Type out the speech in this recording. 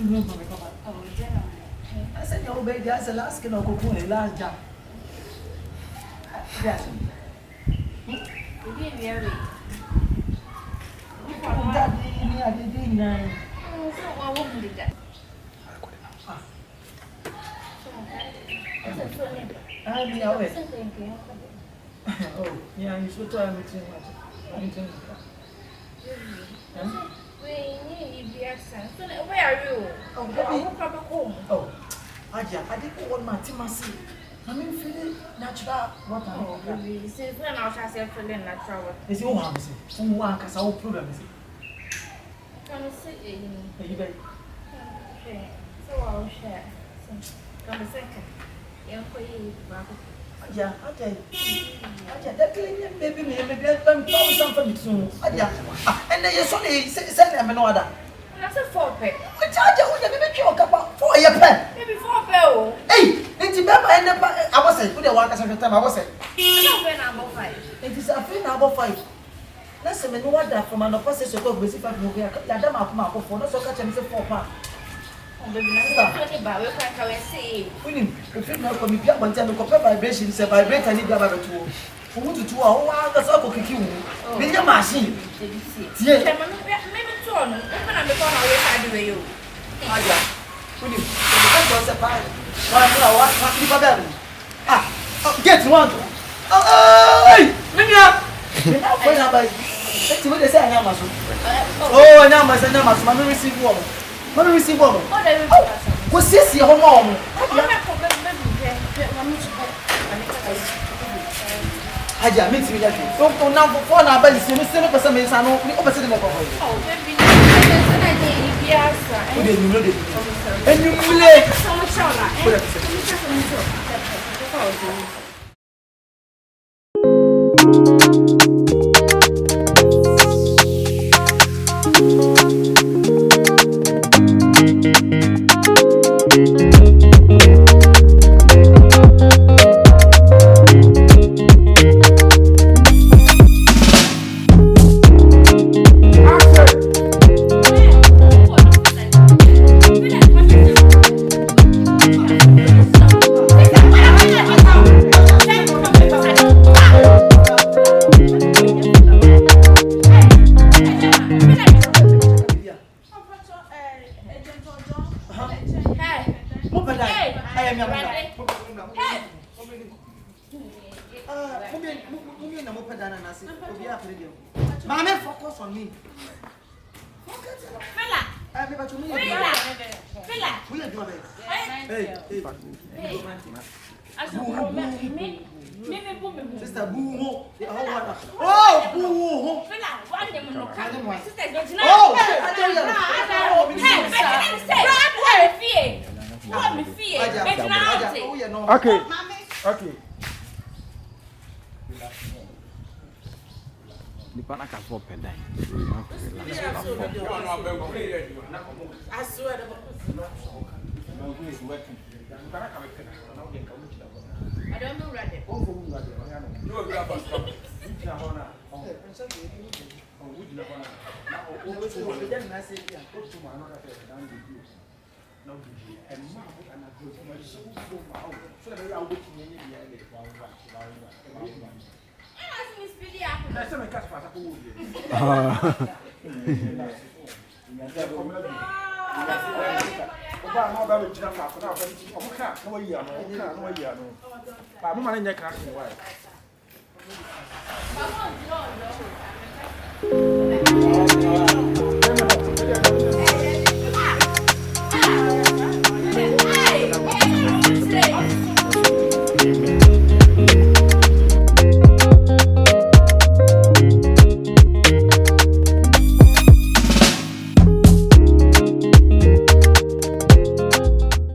I said, your baby, I said, last can go to last job. Yes. Oh, yeah, you should try me too much. Where are you? Oh, Aja, I didn't want my Timothy. I mean, feeling natural water. Oh, baby, since when I was feeling natural water? Is your one, from one, because our problem is. Can you sit in? You bet. Okay, so I'll share. Come a second. Young for you, Yeah, okay. Aja, that baby, maybe I'm probably something soon. Aja, and then you saw me send them another. That's a 4 pay. Which Aja, we have been killed about 4 years. Maybe 4 pay. Hey, it's remember, I was saying, put the workers every time I was saying. Number 5. It is a free number 5. Let's say, no one that from an opposite of the basic movie, Yadam up for no so catch and say 4 pounds. Winning, if you know, come here, one time, the copper vibration is a vibrator and you got a tool. Who would you do? Oh, that's all cooking you. With your machine. Yes, Maybe 2 on. Open up the phone, I'll wait for you. Aja, winning. The was a pie. What you for them? Ah, get one. Oh, Minya! Let's see what they say. I am a oh, and now my son, receive one. What do we see? What? What's this? Your home? Aja, meet me that. Don't now for now, but it's still a person. I know the opposite of oh, baby, and you play so much. Mama, focus on me. Fella. Sister Boo. Oh, Boo. Okay. The partner can for per day. I swear I don't know ready.